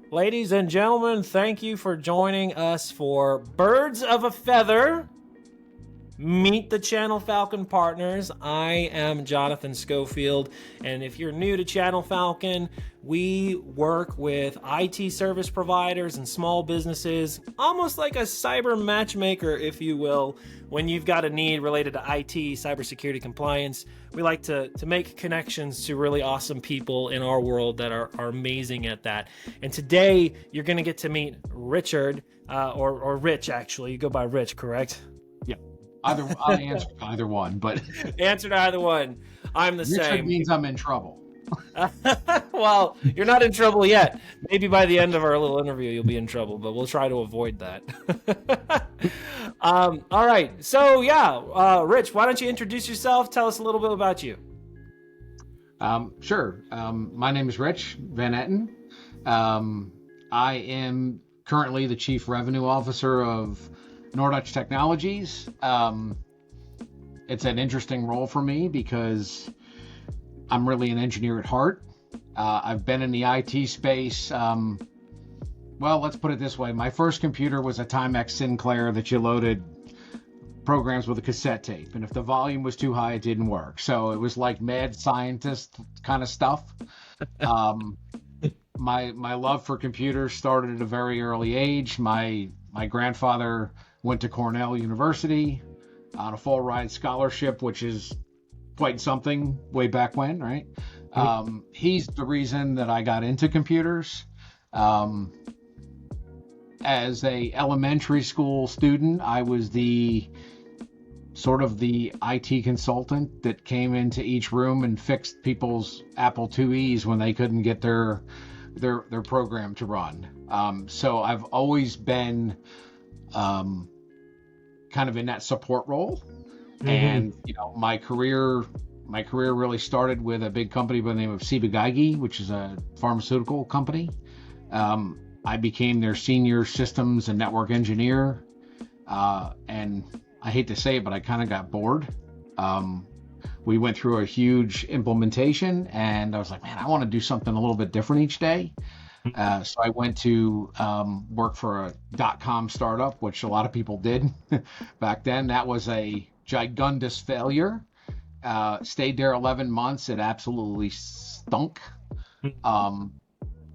Ladies and gentlemen, thank you for joining us for Birds of a Feather. Meet the ChannelFalcon partners. I am Jonathan Schofield, and if you're new to ChannelFalcon, we work with IT service providers and small businesses, almost like a cyber matchmaker, if you will. When you've got a need related to IT, cybersecurity compliance, we like to make connections to really awesome people in our world that are amazing at that. And today, you're going to get to meet Richard, or Rich, actually. You go by Rich, correct? I'll answer either one, but answer to either one. I'm the Richard same. means I'm in trouble. Well, you're not in trouble yet. Maybe by the end of our little interview, you'll be in trouble, but we'll try to avoid that. All right. So, Rich, why don't you introduce yourself? Tell us a little bit about you. Sure. My name is Rich Van Etten. I am currently the Chief Revenue Officer of NorDutch Technologies. It's an interesting role for me because I'm really an engineer at heart. I've been in the IT space. Well, let's put it this way. My first computer was a Timex Sinclair that you loaded programs with a cassette tape. And if the volume was too high, it didn't work. So it was like mad scientist kind of stuff. My love for computers started at a very early age. My grandfather went to Cornell University on a full ride scholarship, which is quite something way back when, right? He's the reason that I got into computers. As a elementary school student, I was the IT consultant that came into each room and fixed people's Apple IIes when they couldn't get their program to run. So I've always been kind of in that support role. Mm-hmm. And my career really started with a big company by the name of Ciba-Geigy, which is a pharmaceutical company. I became their senior systems and network engineer, and I hate to say it, but I kind of got bored. We went through a huge implementation, and I was like, man, I want to do something a little bit different each day. So I went to work for a .com startup, which a lot of people did back then. That was a gigundous failure. Stayed there 11 months. It absolutely stunk.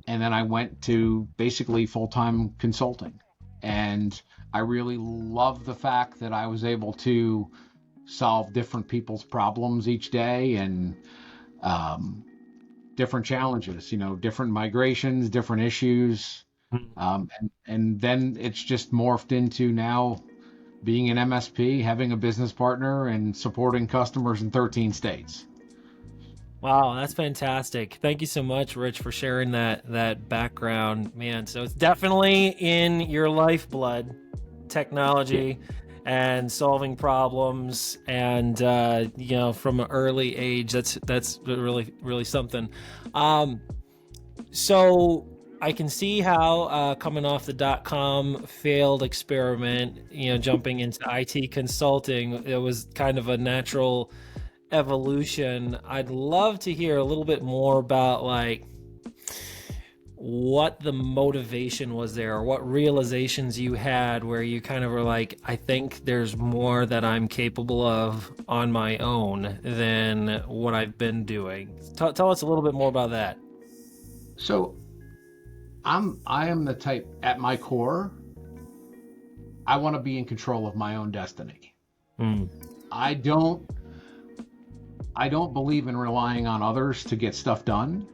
And then I went to basically full-time consulting. And I really love the fact that I was able to solve different people's problems each day and different challenges, different migrations, different issues. And then it's just morphed into now being an MSP, having a business partner, and supporting customers in 13 states. Wow, that's fantastic. Thank you so much, Rich, for sharing that background, man. So it's definitely in your lifeblood, technology and solving problems, and from an early age, that's really, really something. So I can see how coming off the .com failed experiment, jumping into IT consulting, it was kind of a natural evolution. I'd love to hear a little bit more about what the motivation was there, or what realizations you had where you kind of were like, I think there's more that I'm capable of on my own than what I've been doing. Tell us a little bit more about that. So I am the type, at my core, I want to be in control of my own destiny. I don't believe in relying on others to get stuff done.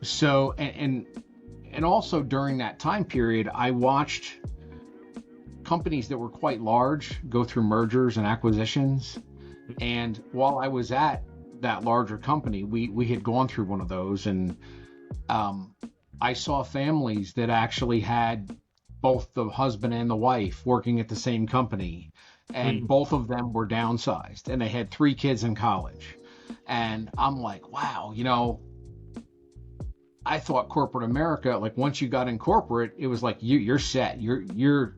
So, and also during that time period, I watched companies that were quite large go through mergers and acquisitions. And while I was at that larger company, we had gone through one of those, and I saw families that actually had both the husband and the wife working at the same company, and both of them were downsized, and they had 3 kids in college. And I'm like, wow, I thought corporate America, like once you got in corporate, it was like you're set, you're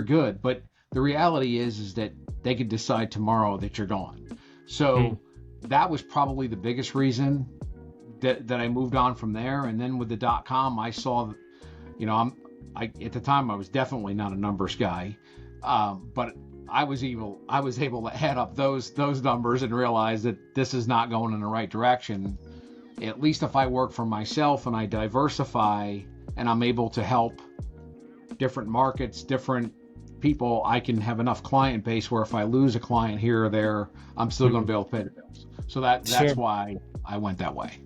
good. But the reality is that they could decide tomorrow that you're gone. So that was probably the biggest reason that I moved on from there. And then with the .com, I saw I at the time I was definitely not a numbers guy, but I was able to add up those numbers and realize that this is not going in the right direction. At least if I work for myself and I diversify and I'm able to help different markets, different people, I can have enough client base where if I lose a client here or there, I'm still going to be able to pay the bills. So that's why I went that way.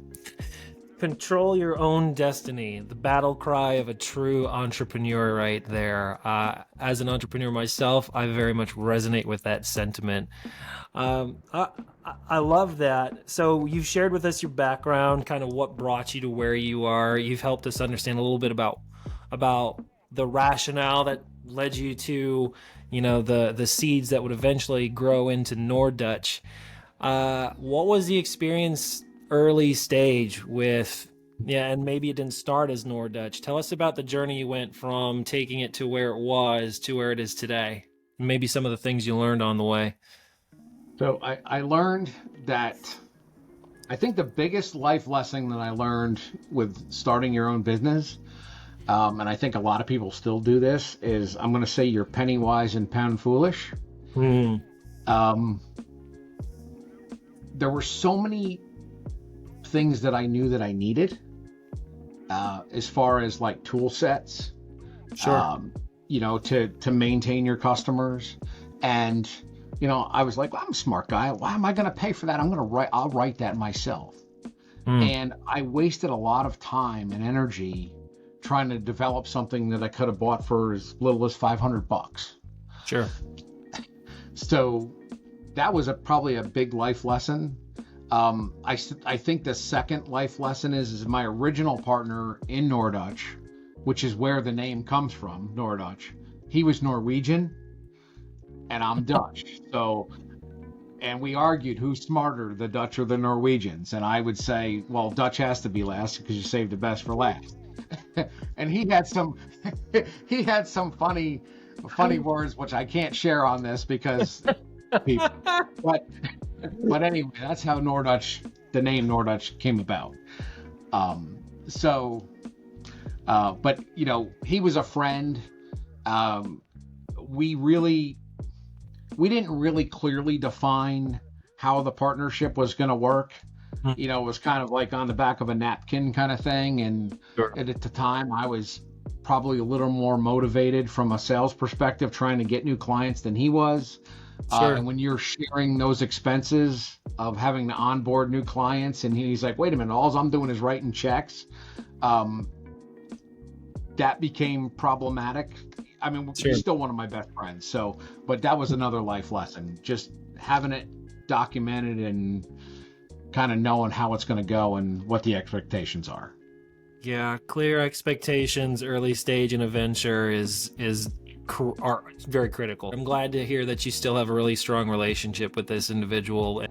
Control your own destiny, the battle cry of a true entrepreneur right there. As an entrepreneur myself, I very much resonate with that sentiment. I love that. So you've shared with us your background, kind of what brought you to where you are. You've helped us understand a little bit about the rationale that led you to, the seeds that would eventually grow into NorDutch. What was the experience early stage with, and maybe it didn't start as NorDutch. Tell us about the journey you went from taking it to where it was to where it is today. Maybe some of the things you learned on the way. So I learned that, I think the biggest life lesson that I learned with starting your own business, and I think a lot of people still do this, is I'm going to say you're penny wise and pound foolish. There were so many things that I knew that I needed, as far as like tool sets, to maintain your customers. And, I was like, well, I'm a smart guy. Why am I going to pay for that? I'll write that myself. And I wasted a lot of time and energy trying to develop something that I could have bought for as little as $500. Sure. So that was probably a big life lesson. I think the second life lesson is my original partner in NorDutch, which is where the name comes from, NorDutch. He was Norwegian and I'm Dutch. And we argued who's smarter, the Dutch or the Norwegians. And I would say, well, Dutch has to be last because you saved the best for last. And he had some funny words, which I can't share on this because people, but anyway, that's how the name NorDutch came about. But he was a friend. We didn't really clearly define how the partnership was going to work. It was kind of like on the back of a napkin kind of thing. And at the time I was probably a little more motivated from a sales perspective, trying to get new clients than he was. And when you're sharing those expenses of having to onboard new clients, and he's like, wait a minute, all I'm doing is writing checks. That became problematic. I mean, he's still one of my best friends. But that was another life lesson, just having it documented and kind of knowing how it's going to go and what the expectations are. Yeah, clear expectations early stage in a venture are very critical. I'm glad to hear that you still have a really strong relationship with this individual.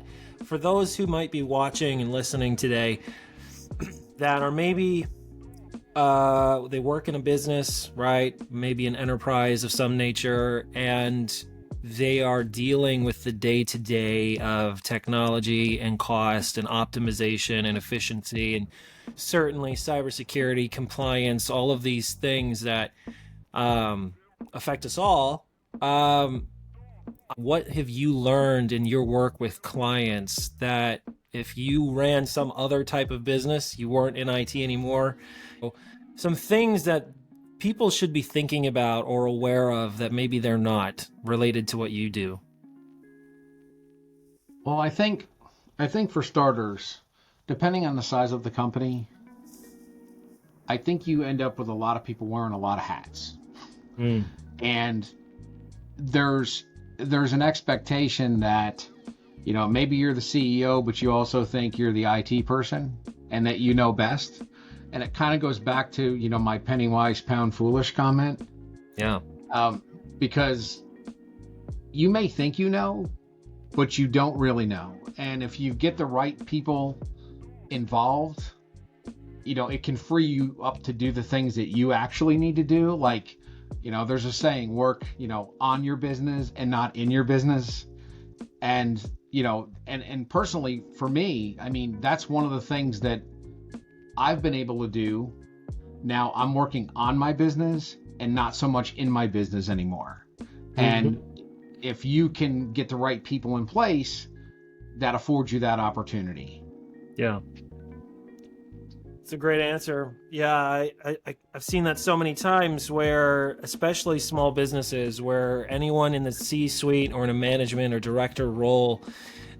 For those who might be watching and listening today that are maybe they work in a business, right? Maybe an enterprise of some nature, and they are dealing with the day-to-day of technology and cost and optimization and efficiency, and certainly cybersecurity, compliance, all of these things that affect us all. What have you learned in your work with clients that if you ran some other type of business, you weren't in IT anymore, some things that people should be thinking about or aware of that maybe they're not, related to what you do? Well, I think for starters, depending on the size of the company, I think you end up with a lot of people wearing a lot of hats. And there's an expectation that, maybe you're the CEO, but you also think you're the IT person and that you know best. And it kind of goes back to, my penny wise, pound foolish comment. Yeah. Because you may think you know, but you don't really know. And if you get the right people involved, it can free you up to do the things that you actually need to do. Like, there's a saying, work, on your business and not in your business. And, and personally for me, I mean, that's one of the things that I've been able to do Now I'm working on my business and not so much in my business anymore. And if you can get the right people in place, that affords you that opportunity. Yeah. It's a great answer. Yeah, I've seen that so many times where, especially small businesses, where anyone in the C-suite or in a management or director role,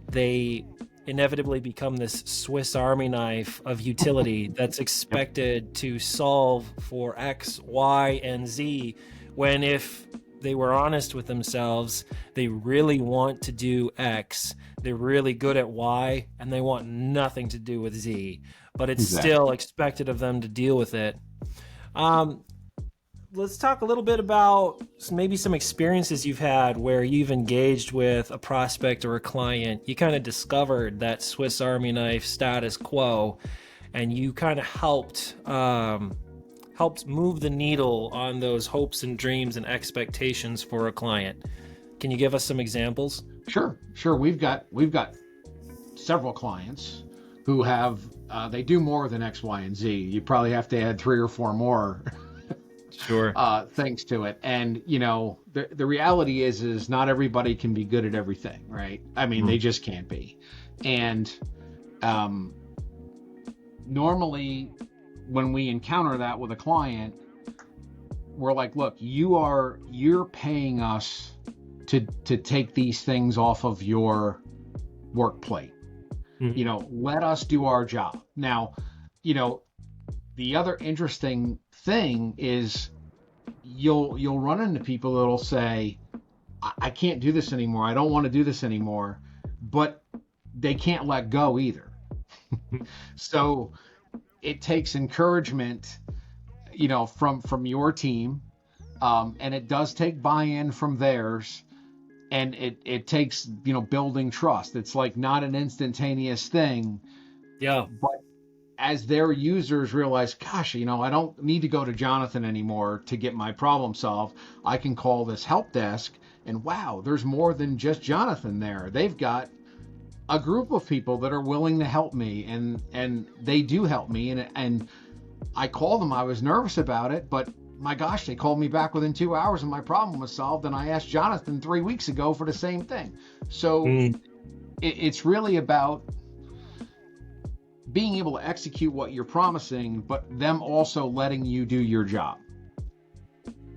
they inevitably become this Swiss Army knife of utility that's expected to solve for X, Y, and Z, when if they were honest with themselves, they really want to do X, they're really good at Y, and they want nothing to do with Z, but it's still expected of them to deal with it. Let's talk a little bit about maybe some experiences you've had where you've engaged with a prospect or a client. You kind of discovered that Swiss Army knife status quo, and you kind of helped move the needle on those hopes and dreams and expectations for a client. Can you give us some examples? Sure. We've got several clients who have they do more than X, Y, and Z. You probably have to add 3 or 4 more. Sure. Things to it. And the reality is not everybody can be good at everything, right? I mean, they just can't be. And normally when we encounter that with a client, we're like, look, you're paying us to take these things off of your work plate. Let us do our job. Now, the other interesting thing is you'll run into people that'll say, I can't do this anymore. I don't want to do this anymore, but they can't let go either. So it takes encouragement, from your team. And it does take buy-in from theirs. And it takes, building trust. It's like not an instantaneous thing. Yeah. But as their users realize, gosh, I don't need to go to Jonathan anymore to get my problem solved. I can call this help desk, and wow, there's more than just Jonathan there. They've got a group of people that are willing to help me, and they do help me. And I called them. I was nervous about it, but my gosh, they called me back within 2 hours and my problem was solved. And I asked Jonathan 3 weeks ago for the same thing. So it's really about being able to execute what you're promising, but them also letting you do your job.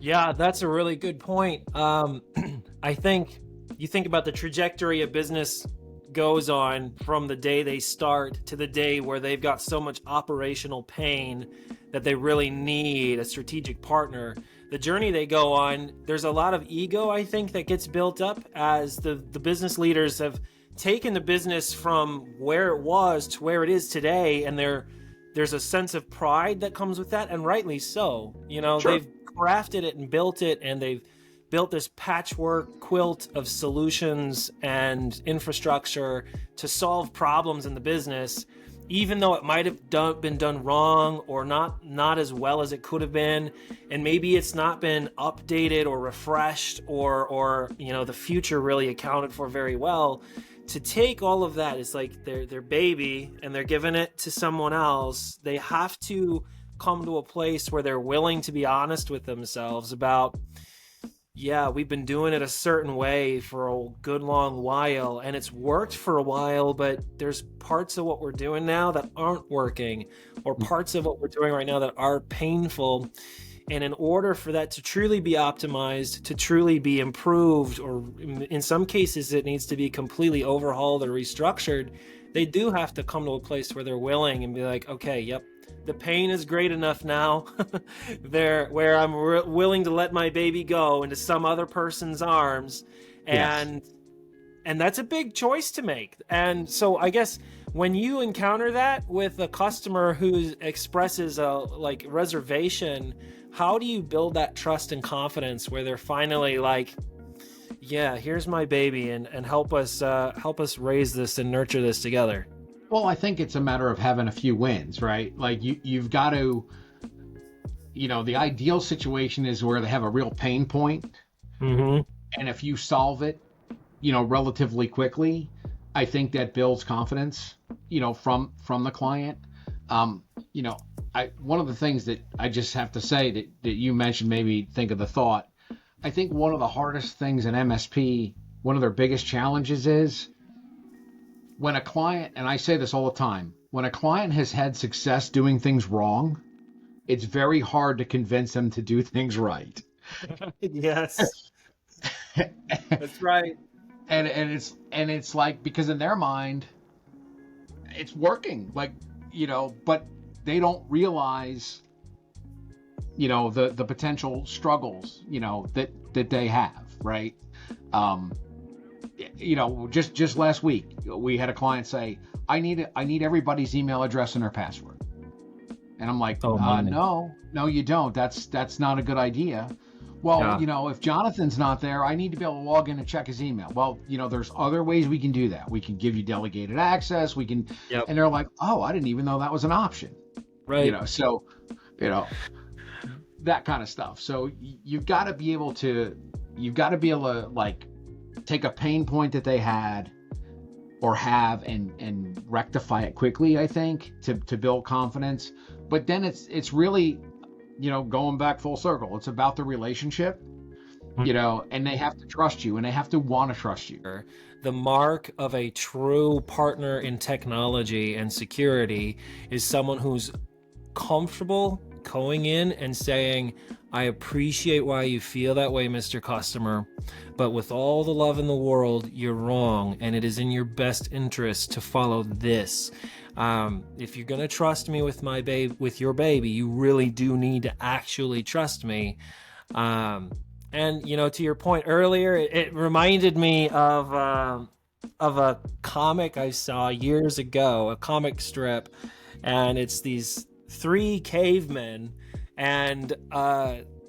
Yeah, that's a really good point. I think you think about the trajectory a business goes on from the day they start to the day where they've got so much operational pain that they really need a strategic partner. The journey they go on, there's a lot of ego, I think, that gets built up as the business leaders have taken the business from where it was to where it is today, and there's a sense of pride that comes with that, and rightly so. Sure. They've crafted it and built it, and they've built this patchwork quilt of solutions and infrastructure to solve problems in the business, even though it might have been done wrong or not as well as it could have been, and maybe it's not been updated or refreshed or the future really accounted for very well. To take all of that, it's like their baby and they're giving it to someone else. They have to come to a place where they're willing to be honest with themselves about, yeah, we've been doing it a certain way for a good long while and it's worked for a while, but there's parts of what we're doing now that aren't working, or parts of what we're doing right now that are painful. And in order for that to truly be optimized, to truly be improved, or in some cases it needs to be completely overhauled or restructured, they do have to come to a place where they're willing and be like, okay, yep, the pain is great enough now where I'm willing to let my baby go into some other person's arms. And yes. And that's a big choice to make. And so I guess when you encounter that with a customer who expresses a reservation, how do you build that trust and confidence where they're finally like, yeah, here's my baby, and help us raise this and nurture this together? Well, I think it's a matter of having a few wins, right? Like you've got to, the ideal situation is where they have a real pain point. Mm-hmm. And if you solve it, relatively quickly, I think that builds confidence, from the client. You know, one of the things that I just have to say that you mentioned made me think of the thought. I think one of the hardest things in MSP, one of their biggest challenges is when a client, and I say this all the time, when a client has had success doing things wrong, it's very hard to convince them to do things right. Yes, that's right. And it's like, because in their mind it's working, like, but they don't realize, the potential struggles, that they have, right? um just last week we had a client say, I need everybody's email address and their password. And I'm like, Oh my. no, you don't. That's not a good idea. Well, Yeah. if Jonathan's not there, I need to be able to log in and check his email. Well, there's other ways we can do that. We can give you delegated access. We can, Yep. and they're like, oh, I didn't even know that was an option. Right. So, you know, that kind of stuff. So you've got to be able to, like, take a pain point that they had or have and rectify it quickly, I think, to build confidence. But then it's really, going back full circle. It's about the relationship, and they have to trust you and they have to want to trust you. The mark of a true partner in technology and security is someone who's comfortable going in and saying, I appreciate why you feel that way, Mr. Customer, but with all the love in the world, you're wrong, and it is in your best interest to follow this. If you're gonna trust me with with your baby, you really do need to actually trust me. And to your point earlier, it reminded me of a comic I saw years ago, a comic strip, and it's these three cavemen, and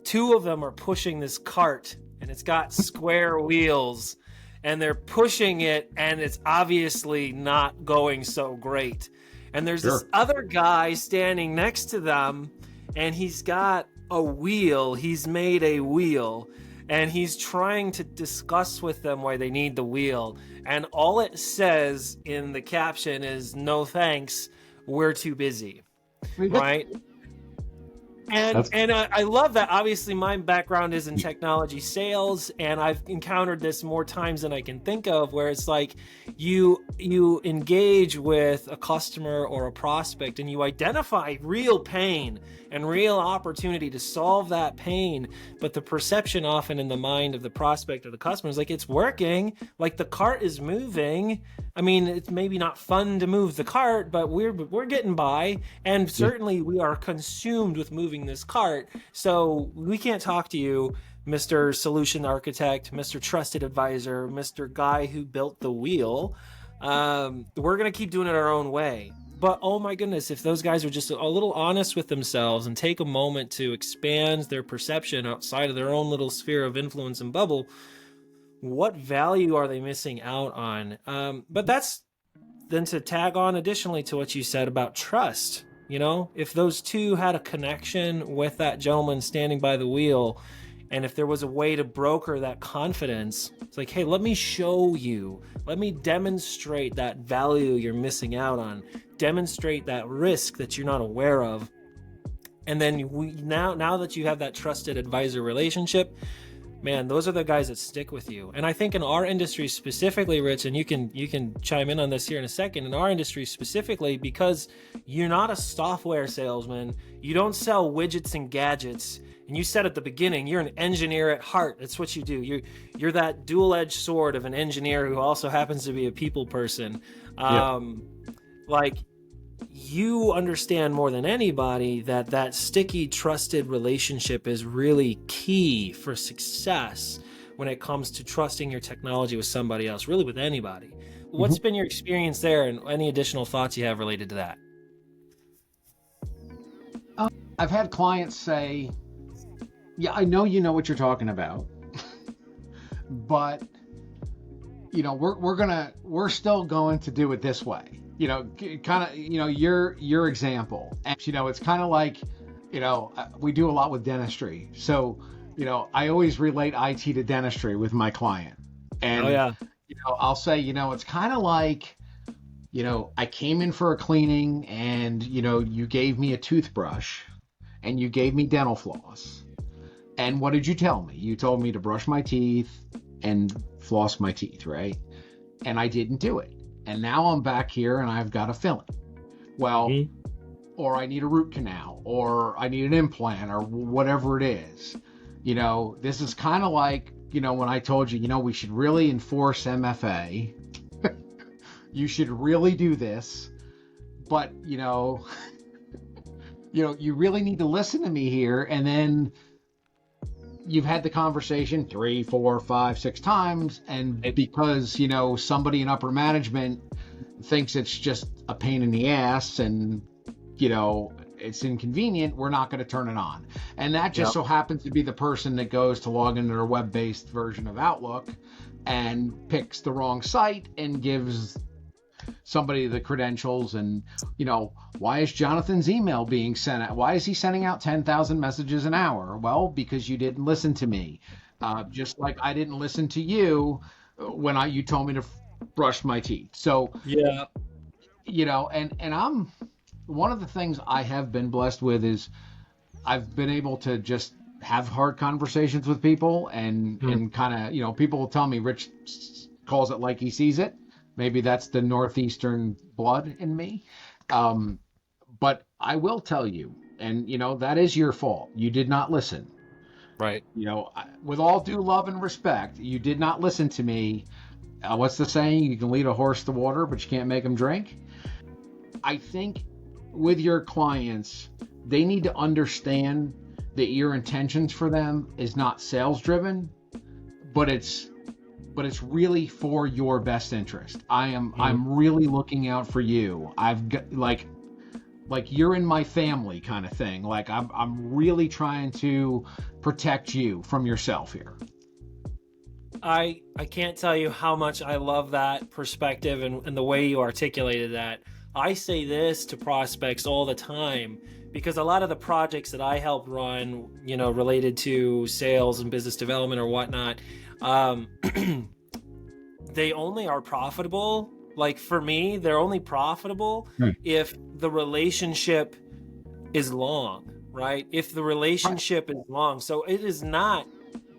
two of them are pushing this cart, and it's got square wheels, and they're pushing it, and it's obviously not going so great. And there's this other guy standing next to them, and he's got a wheel. He's made a wheel, and he's trying to discuss with them why they need the wheel. And all it says in the caption is, no thanks, we're too busy. Right? And I love that. Obviously, my background is in technology sales, and I've encountered this more times than I can think of, where it's like you engage with a customer or a prospect, and you identify real pain and real opportunity to solve that pain, but the perception often in the mind of the prospect or the customer is like, it's working, like the cart is moving. I mean, it's maybe not fun to move the cart, but we're getting by, and certainly we are consumed with moving this cart. So we can't talk to you, Mr. Solution Architect, Mr. Trusted Advisor, Mr. Guy who built the wheel. We're gonna keep doing it our own way. But oh my goodness, if those guys are just a little honest with themselves and take a moment to expand their perception outside of their own little sphere of influence and bubble, what value are they missing out on? But that's then to tag on additionally to what you said about trust. If those two had a connection with that gentleman standing by the wheel, and if there was a way to broker that confidence, it's like, hey, let me show you, let me demonstrate that value you're missing out on, demonstrate that risk that you're not aware of. And then now that you have that trusted advisor relationship, man, those are the guys that stick with you. And I think in our industry specifically, Rich, and you can chime in on this here in a second, in our industry specifically, because you're not a software salesman, you don't sell widgets and gadgets, and you said at the beginning, you're an engineer at heart. That's what you do. You're that dual-edged sword of an engineer who also happens to be a people person. Like, you understand more than anybody that sticky, trusted relationship is really key for success when it comes to trusting your technology with somebody else, really with anybody. What's been your experience there, and any additional thoughts you have related to that? I've had clients say, yeah, I know you know what you're talking about, but we're still going to do it this way. Kind of, your example. And, it's kind of like, we do a lot with dentistry. So, I always relate IT to dentistry with my client. And, I'll say, it's kind of like I came in for a cleaning and, you gave me a toothbrush and you gave me dental floss. And what did you tell me? You told me to brush my teeth and floss my teeth, right? And I didn't do it. And now I'm back here and I've got a filling. Well, or I need a root canal, or I need an implant, or whatever it is. This is kind of like, when I told you, we should really enforce MFA. You should really do this. But, you really need to listen to me here. And then you've had the conversation 3, 4, 5, 6 times. And because, somebody in upper management thinks it's just a pain in the ass and, it's inconvenient, we're not going to turn it on. And that just so happens to be the person that goes to log into their web-based version of Outlook and picks the wrong site and gives somebody the credentials. And, why is Jonathan's email being sent out? Why is he sending out 10,000 messages an hour? Well, because you didn't listen to me. Just like I didn't listen to you when you told me to brush my teeth. So, and I'm, one of the things I have been blessed with is I've been able to just have hard conversations with people and kind of, people will tell me Rich calls it like he sees it. Maybe that's the Northeastern blood in me. But I will tell you, and, that is your fault. You did not listen. Right. With all due love and respect, you did not listen to me. What's the saying? You can lead a horse to water, but you can't make him drink. I think with your clients, they need to understand that your intentions for them is not sales driven, but it's really for your best interest. I'm really looking out for you. I've got like you're in my family kind of thing. Like I'm really trying to protect you from yourself here. I can't tell you how much I love that perspective and the way you articulated that. I say this to prospects all the time because a lot of the projects that I help run, related to sales and business development or whatnot, they only are profitable. Like for me, they're only profitable if the relationship is long, right? If the relationship is long. So it is not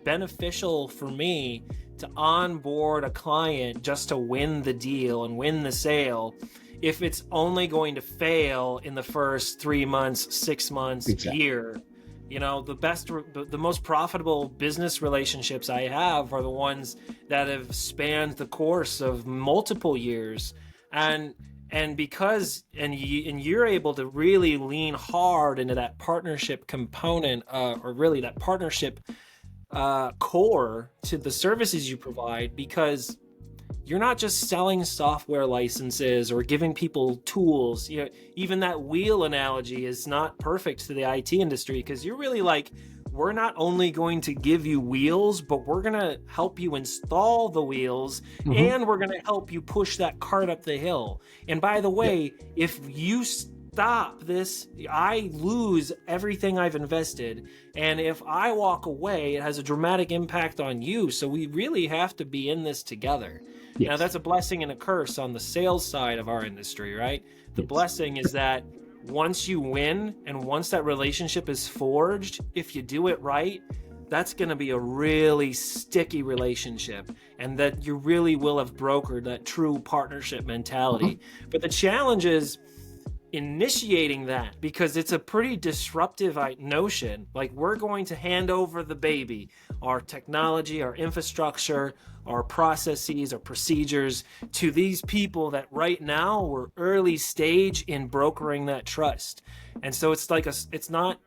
beneficial for me to onboard a client just to win the deal and win the sale if it's only going to fail in the first 3 months, 6 months, year. The most profitable business relationships I have are the ones that have spanned the course of multiple years. And because you're able to really lean hard into that partnership component, or really that partnership core to the services you provide, because you're not just selling software licenses or giving people tools. Even that wheel analogy is not perfect to the IT industry, because you're really like, we're not only going to give you wheels, but we're going to help you install the wheels, and we're going to help you push that cart up the hill. And by the way, if you stop this, I lose everything I've invested. And if I walk away, it has a dramatic impact on you. So we really have to be in this together. Yes. Now, that's a blessing and a curse on the sales side of our industry, right? The blessing is that once you win and once that relationship is forged, if you do it right, that's going to be a really sticky relationship, and that you really will have brokered that true partnership mentality. But the challenge is initiating that, because it's a pretty disruptive notion. Like, we're going to hand over the baby, our technology, our infrastructure, our processes, our procedures, to these people that right now we're early stage in brokering that trust. And so it's not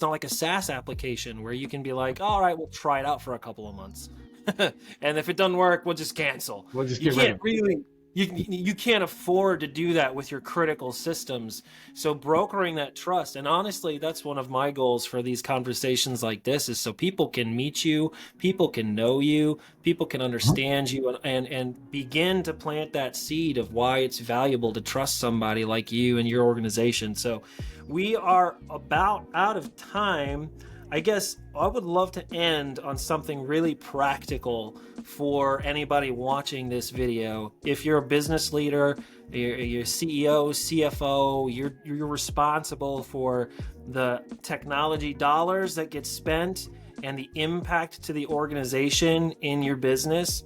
like a SaaS application where you can be like, all right, we'll try it out for a couple of months. And if it doesn't work, we'll just cancel. We'll just get rid of it. You can't afford to do that with your critical systems. So brokering that trust, and honestly, that's one of my goals for these conversations like this, is so people can meet you, people can know you, people can understand you, and begin to plant that seed of why it's valuable to trust somebody like you and your organization. So we are about out of time. I guess I would love to end on something really practical for anybody watching this video. If you're a business leader your CEO, CFO. You're responsible for the technology dollars that get spent and the impact to the organization in your business.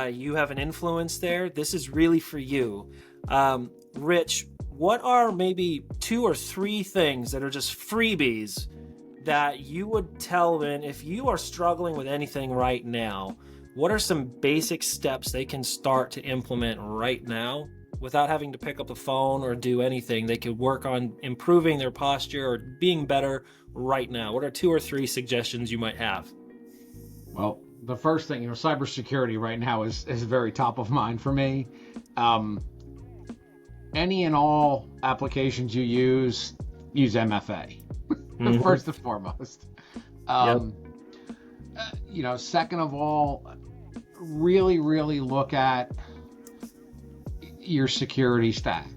You have an influence there. This is really for you. Rich, what are maybe 2 or 3 things that are just freebies that you would tell them if you are struggling with anything right now? What are some basic steps they can start to implement right now without having to pick up the phone or do anything? They could work on improving their posture or being better right now. What are 2 or 3 suggestions you might have? Well, the first thing, cybersecurity right now is very top of mind for me. Any and all applications you use MFA first and foremost. Second of all, really look at your security stack.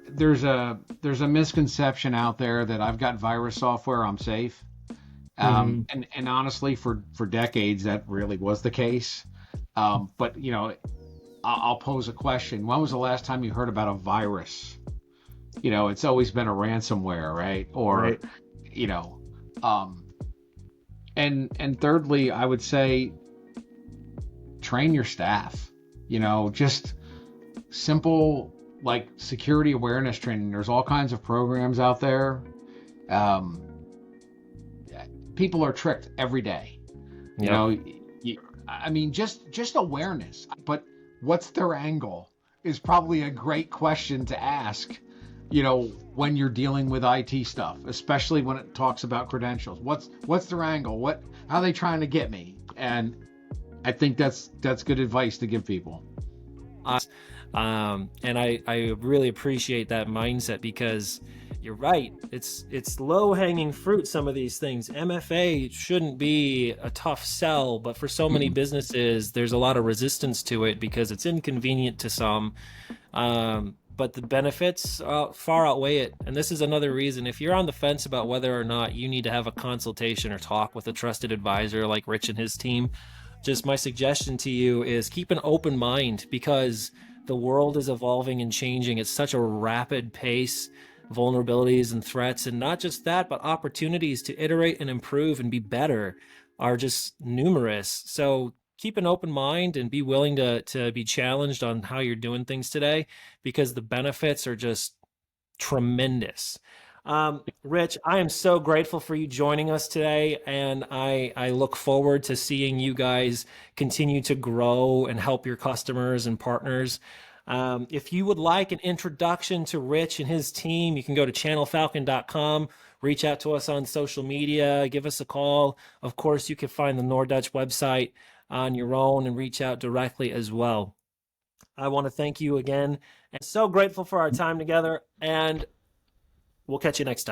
There's a misconception out there that I've got virus software, I'm safe. And honestly, for decades, that really was the case. But I'll pose a question. When was the last time you heard about a virus? It's always been a ransomware, right? Or, Right. And thirdly, I would say train your staff. Just simple like security awareness training. There's all kinds of programs out there. People are tricked every day. Just awareness. But what's their angle is probably a great question to ask, when you're dealing with IT stuff, especially when it talks about credentials. What's their angle? How are they trying to get me? And I think that's good advice to give people. And I really appreciate that mindset, because you're right. It's low-hanging fruit, some of these things. MFA shouldn't be a tough sell, but for so many businesses, there's a lot of resistance to it because it's inconvenient to some. But the benefits far outweigh it. And this is another reason, if you're on the fence about whether or not you need to have a consultation or talk with a trusted advisor like Rich and his team, just my suggestion to you is keep an open mind, because the world is evolving and changing at such a rapid pace. Vulnerabilities and threats, and not just that, but opportunities to iterate and improve and be better are just numerous. So keep an open mind and be willing to be challenged on how you're doing things today, because the benefits are just tremendous. Rich, I am so grateful for you joining us today, and I look forward to seeing you guys continue to grow and help your customers and partners. If you would like an introduction to Rich and his team, you can go to ChannelFalcon.com, reach out to us on social media, give us a call. Of course, you can find the NorDutch website on your own and reach out directly as well. I want to thank you again, and so grateful for our time together, and we'll catch you next time.